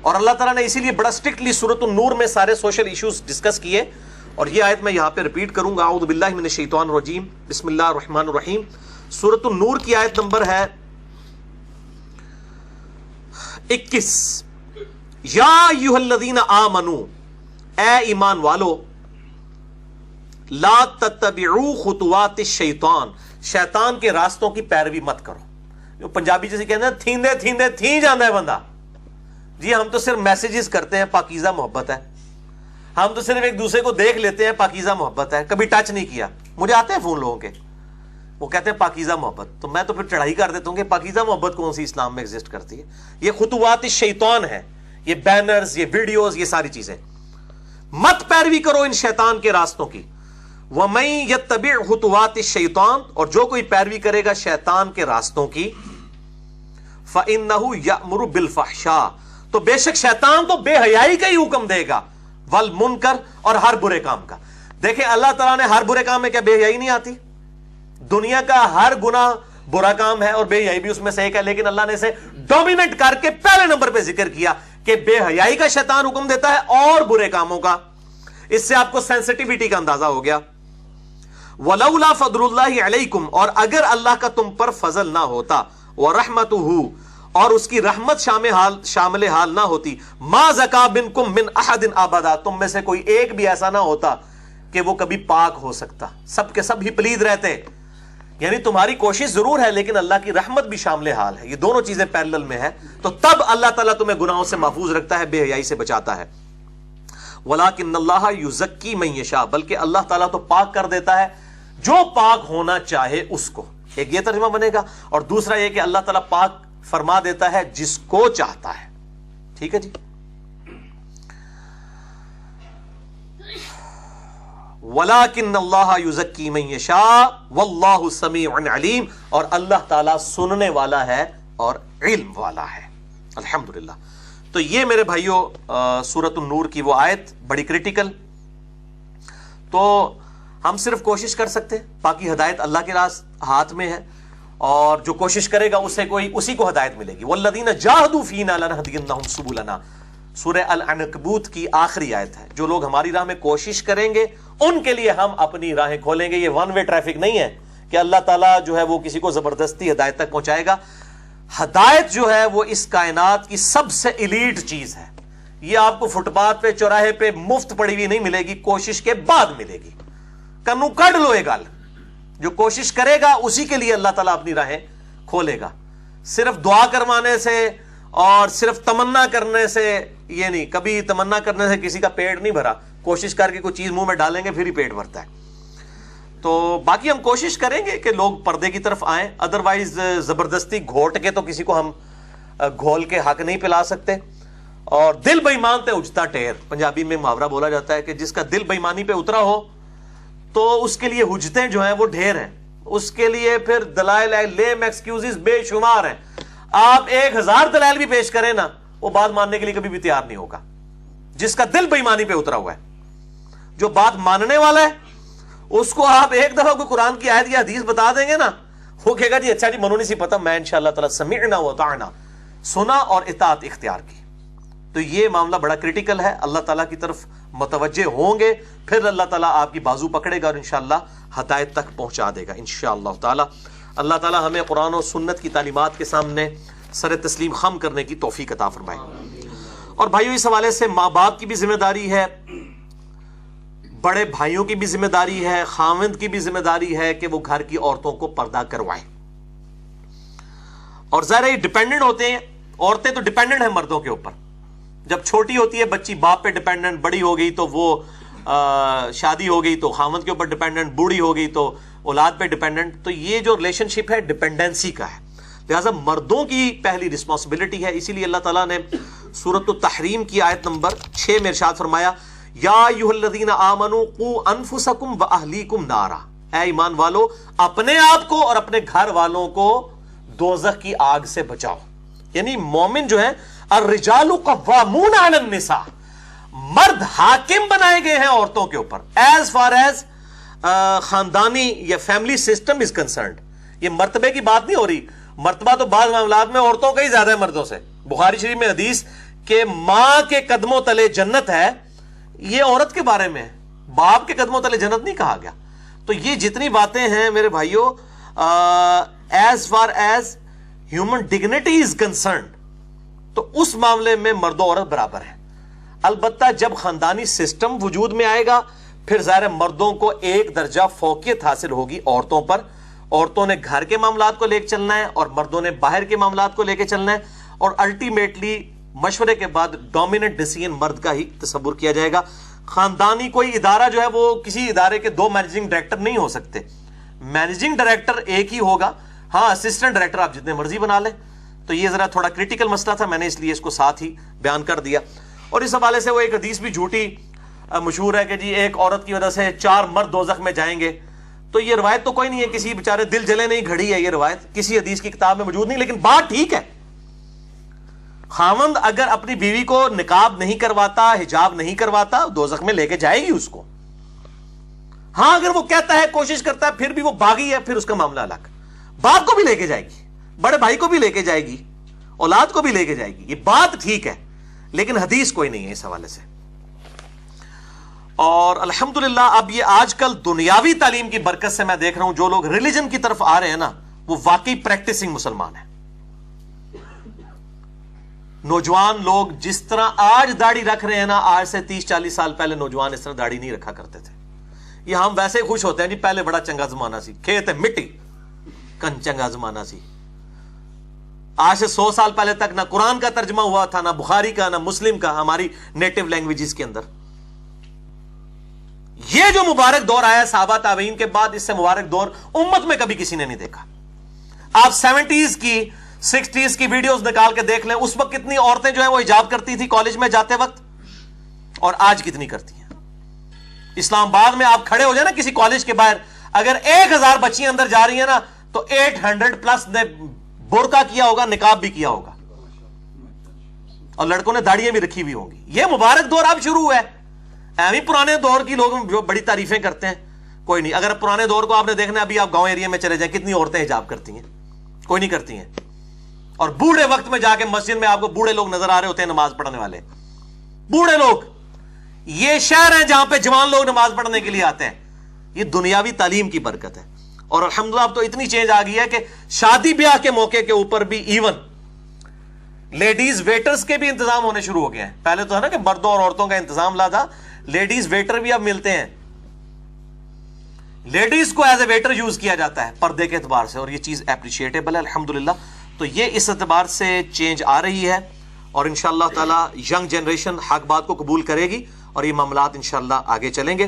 اور اللہ تعالیٰ نے اسی لیے بڑا اسٹرکٹلی سورۃ النور میں سارے سوشل ایشوز ڈسکس کیے. اور یہ آیت میں یہاں پہ ریپیٹ کروں گا. اعوذ باللہ من الشیطان الرجیم بسم اللہ الرحمن الرحیم. سورۃ النور کی آیت نمبر ہے 21. یا ایھا الذین آمنوا، اے ایمان والو، لا تتبعوا خطوات الشیطان، شیطان کے راستوں کی پیروی مت کرو. جو پنجابی جیسے کہتے ہیں تھیندے تھیندے تھی جانا ہے بندہ. جی ہم تو صرف میسیجز کرتے ہیں، پاکیزہ محبت ہے. ہم تو صرف ایک دوسرے کو دیکھ لیتے ہیں، پاکیزہ محبت ہے. کبھی ٹچ نہیں کیا. مجھے آتے ہیں فون لوگوں کے، وہ کہتے ہیں پاکیزہ محبت. تو میں تو پھر چڑھائی کر دیتا ہوں کہ پاکیزہ محبت کون سی اسلام میں ایگزسٹ کرتی ہے. یہ خطوات الشیطان ہے، یہ بینرز، یہ ویڈیوز، یہ ساری چیزیں. مت پیروی کرو ان شیطان کے راستوں کی. وَمَن يَتَّبِعْ خُطُوَاتِ الشَّيْطَانِ، اور جو کوئی پیروی کرے گا شیطان کے راستوں کی، فَإِنَّهُ يَأْمُرُ بِالْفَحْشَاءِ، تو بے شک شیطان تو بے حیائی کا ہی حکم دے گا، والمنکر، اور ہر برے کام کا. دیکھیں اللہ تعالیٰ نے ہر برے کام میں کیا بے حیائی نہیں آتی؟ دنیا کا ہر گناہ برا کام ہے اور بے حیائی بھی اس میں سے ایک ہے، لیکن اللہ نے اسے ڈومیننٹ کر کے پہلے نمبر پہ ذکر کیا کہ بے حیائی کا شیطان حکم دیتا ہے اور برے کاموں کا. اس سے آپ کو سینسٹیوٹی کا اندازہ ہو گیا. وَلَوْلَا فَضْلُ اللَّهِ عَلَيْكُمْ، اور اگر اللہ کا تم پر فضل نہ ہوتا، وَرَحْمَتُهُ، اور اس کی رحمت شامل حال نہ ہوتی، مَا زَكَا مِنْكُمْ مِنْ أَحَدٍ أَبَدًا، تم میں سے کوئی ایک بھی ایسا نہ ہوتا کہ وہ کبھی پاک ہو سکتا. سب کے سب ہی پلید رہتے. یعنی تمہاری کوشش ضرور ہے لیکن اللہ کی رحمت بھی شامل حال ہے. یہ دونوں چیزیں پیرلل میں ہے. تو تب اللہ تعالیٰ تمہیں گناہوں سے محفوظ رکھتا ہے، بے حیائی سے بچاتا ہے. وَلَٰكِنَّ اللَّهَ يُزَكِّي مَن يَشَاءُ، بلکہ اللہ تعالیٰ تو پاک کر دیتا ہے جو پاک ہونا چاہے اس کو. ایک یہ ترجمہ بنے گا، اور دوسرا یہ کہ اللہ تعالیٰ پاک فرما دیتا ہے جس کو چاہتا ہے. ٹھیک ہے جی. وَلَٰكِنَّ اللَّهَ يُزَكِّي مَن يَشَاءُ وَاللَّهُ سَمِيعٌ عَلِيمٌ، اور اللہ تعالیٰ سننے والا ہے اور علم والا ہے. الحمدللہ. تو یہ میرے بھائیوں سورۃ النور کی وہ آیت بڑی کریٹیکل. تو ہم صرف کوشش کر سکتے ہیں، باقی ہدایت اللہ کے ہاتھ میں ہے، اور جو کوشش کرے گا اسی کو ہدایت ملے گی. وَالَّذِينَ جَاهَدُوا فِينَا لَنَهْدِيَنَّهُمْ سُبُلَنَا، سورہ العنکبوت کی آخری آیت ہے. جو لوگ ہماری راہ میں کوشش کریں گے ان کے لیے ہم اپنی راہیں کھولیں گے. یہ ون وے ٹریفک نہیں ہے کہ اللہ تعالیٰ جو ہے وہ کسی کو زبردستی ہدایت تک پہنچائے گا. ہدایت جو ہے وہ اس کائنات کی سب سے ایلیٹ چیز ہے. یہ آپ کو فٹ پاتھ پہ، چوراہے پہ مفت پڑی ہوئی نہیں ملے گی، کوشش کے بعد ملے گی. کنو کڑ لو یہ گل. جو کوشش کرے گا اسی کے لیے اللہ تعالیٰ اپنی راہیں کھولے گا. صرف دعا کروانے سے اور صرف تمنا کرنے سے یہ نہیں. کبھی تمنا کرنے سے کسی کا پیٹ نہیں بھرا. کوشش کر کے کوئی چیز منہ میں ڈالیں گے پھر ہی پیٹ بھرتا ہے. تو باقی ہم کوشش کریں گے کہ لوگ پردے کی طرف آئیں. ادروائز زبردستی گھوٹ کے تو کسی کو ہم گھول کے حق نہیں پلا سکتے. اور دل بے ایمان تے اجتا ٹیر، پنجابی میں محاورہ بولا جاتا ہے کہ جس کا دل بے ایمانی پہ اترا ہو تو اس کے لیے حجتیں جو ہیں وہ ڈھیر ہیں. اس کے لیے پھر دلائل لیم ایکسکیوزز بے شمار ہیں. آپ 1000 دلائل بھی پیش کریں نا، وہ بات ماننے کے لیے کبھی بھی تیار نہیں ہوگا. جس کا دل بے ایمانی پہ اترا ہوا ہے، جو بات ماننے والا ہے، اس کو آپ ایک دفعہ کوئی قرآن کی آیت یا حدیث بتا دیں گے نا، وہ کہے گا جی اچھا جی منو نہیں سی پتا، میں انشاءاللہ تعالی سمعنا وطعنا، سنا اور اطاعت اختیار کی. تو یہ معاملہ بڑا کریٹیکل ہے. اللہ تعالیٰ کی طرف متوجہ ہوں گے پھر اللہ تعالیٰ آپ کی بازو پکڑے گا اور انشاءاللہ ہدایت تک پہنچا دے گا انشاءاللہ تعالیٰ. اللہ تعالیٰ ہمیں قرآن و سنت کی تعلیمات کے سامنے سر تسلیم خم کرنے کی توفیق عطا فرمائے. اور بھائیو اس حوالے سے ماں باپ کی بھی ذمہ داری ہے، بڑے بھائیوں کی بھی ذمہ داری ہے، خاوند کی بھی ذمہ داری ہے کہ وہ گھر کی عورتوں کو پردہ کروائیں. اور ظاہر ڈیپینڈنٹ ہوتے ہیں، عورتیں تو ڈیپینڈنٹ ہیں مردوں کے اوپر. جب چھوٹی ہوتی ہے بچی باپ پہ ڈیپینڈنٹ، بڑی ہو گئی تو وہ شادی ہو گئی تو خاوند کے اوپر ڈیپینڈنٹ، بوڑھی ہو گئی تو اولاد پہ ڈیپینڈنٹ. تو یہ جو ریلیشن شپ ہے ڈیپینڈنسی کا ہے، لہٰذا مردوں کی پہلی رسپانسبلٹی ہے. اسی لیے اللہ تعالیٰ نے سورۃ التحریم کی آیت نمبر 6 میں ارشاد فرمایا، یا ایھا الذین آمنوا قوا انفسکم واہلیکم نارا، اے ایمان والو اپنے آپ کو اور اپنے گھر والوں کو دوزخ کی آگ سے بچاؤ. یعنی مومن جو ہے الرجال قوامون علی النساء، مرد حاکم بنائے گئے ہیں عورتوں کے اوپر ایز فار ایز خاندانی یا فیملی سسٹم از کنسرنڈ. یہ مرتبے کی بات نہیں ہو رہی، مرتبہ تو بعض معاملات میں عورتوں کا ہی زیادہ ہے مردوں سے. بخاری شریف میں حدیث کہ ماں کے قدموں تلے جنت ہے، یہ عورت کے بارے میں ہے، باپ کے قدموں تلے جنت نہیں کہا گیا. تو یہ جتنی باتیں ہیں میرے بھائیوں، as far as human dignity is concerned, تو اس معاملے میں مرد و عورت برابر ہیں. البتہ جب خاندانی سسٹم وجود میں آئے گا پھر ظاہر مردوں کو ایک درجہ فوقیت حاصل ہوگی عورتوں پر. عورتوں نے گھر کے معاملات کو لے کے چلنا ہے اور مردوں نے باہر کے معاملات کو لے کے چلنا ہے، اور الٹیمیٹلی مشورے کے بعد ڈومیننٹ ڈیسیژن مرد کا ہی تصور کیا جائے گا. خاندانی کوئی ادارہ جو ہے وہ کسی ادارے کے 2 مینیجنگ ڈائریکٹر نہیں ہو سکتے. مینیجنگ ڈائریکٹر ایک ہی ہوگا، ہاں اسسٹنٹ ڈائریکٹر آپ جتنے مرضی بنا لیں. تو یہ ذرا تھوڑا کریٹیکل مسئلہ تھا، میں نے اس لیے اس کو ساتھ ہی بیان کر دیا. اور اس حوالے سے وہ ایک حدیث بھی جھوٹی مشہور ہے کہ جی ایک عورت کی وجہ سے 4 مرد دوزخ میں جائیں گے. تو یہ روایت تو کوئی نہیں ہے، کسی بیچارے دل جلے نہیں گھڑی ہے یہ روایت، کسی حدیث کی کتاب میں موجود نہیں. لیکن بات ٹھیک ہے، خاوند اگر اپنی بیوی کو نقاب نہیں کرواتا، حجاب نہیں کرواتا، دوزخ میں لے کے جائے گی اس کو. ہاں اگر وہ کہتا ہے، کوشش کرتا ہے، پھر بھی وہ باغی ہے، پھر اس کا معاملہ الگ. باپ کو بھی لے کے جائے گی، بڑے بھائی کو بھی لے کے جائے گی، اولاد کو بھی لے کے جائے گی. یہ بات ٹھیک ہے لیکن حدیث کوئی نہیں ہے اس حوالے سے. اور الحمدللہ اب یہ آج کل دنیاوی تعلیم کی برکت سے میں دیکھ رہا ہوں جو لوگ ریلیجن کی طرف آ رہے ہیں نا، وہ واقعی پریکٹسنگ مسلمان ہیں. نوجوان لوگ جس طرح آج داڑھی رکھ رہے ہیں نا، آج سے 30-40 سال پہلے نوجوان اس طرح داڑھی نہیں رکھا کرتے تھے. یہ ہم ویسے خوش ہوتے ہیں جی پہلے بڑا چنگا زمانہ سی، کھیت ہے مٹی کن چنگا زمانہ سی. آج سے 100 سال پہلے تک نہ قرآن کا ترجمہ ہوا تھا، نہ بخاری کا، نہ مسلم کا، ہماری نیٹو لینگویجز کے اندر. یہ جو مبارک دور آیا صحابہ تابعین کے بعد، اس سے مبارک دور امت میں کبھی کسی نے نہیں دیکھا. آپ 70s کی 60s کی ویڈیوز نکال کے دیکھ لیں، اس وقت کتنی عورتیں جو ہیں وہ حجاب کرتی تھی کالج میں جاتے وقت، اور آج کتنی کرتی ہیں. اسلام آباد میں آپ کھڑے ہو جائیں نا کسی کالج کے باہر، اگر 1000 بچیاں اندر جا رہی ہیں نا تو 800+ نے برقع کیا ہوگا، نقاب بھی کیا ہوگا، اور لڑکوں نے داڑیاں بھی رکھی ہوئی ہوں گی. یہ مبارک دور اب شروع ہوا ہے. ایویں پرانے دور کی لوگ جو بڑی تعریفیں کرتے ہیں، کوئی نہیں. اگر پرانے دور کو آپ نے دیکھنا ہے، ابھی آپ گاؤں ایریا میں چلے جائیں، کتنی عورتیں حجاب کرتی ہیں؟ کوئی نہیں کرتی ہیں. اور بوڑھے وقت میں جا کے مسجد میں آپ کو بوڑھے لوگ نظر آ رہے ہوتے ہیں نماز پڑھنے والے، بوڑھے لوگ. یہ شہر ہیں جہاں پہ جوان لوگ نماز پڑھنے کے لیے آتے ہیں. یہ دنیاوی تعلیم کی برکت ہے. اور الحمدللہ اب تو اتنی چینج آ گئی ہے کہ شادی بیاہ کے موقع کے اوپر بھی ایون لیڈیز ویٹرز کے بھی انتظام ہونے شروع ہو گئے ہیں. پہلے تو ہے نا کہ مردوں اور عورتوں کا انتظام لا تھا، لیڈیز ویٹر بھی اب ملتے ہیں. لیڈیز کو ایز اے ویٹر یوز کیا جاتا ہے پردے کے اعتبار سے، اور یہ چیز اپریشیٹیبل ہے الحمدللہ. تو یہ اس اعتبار سے چینج آ رہی ہے، اور انشاءاللہ تعالی ینگ جنریشن حق بات کو قبول کرے گی، اور یہ معاملات انشاءاللہ آگے چلیں گے.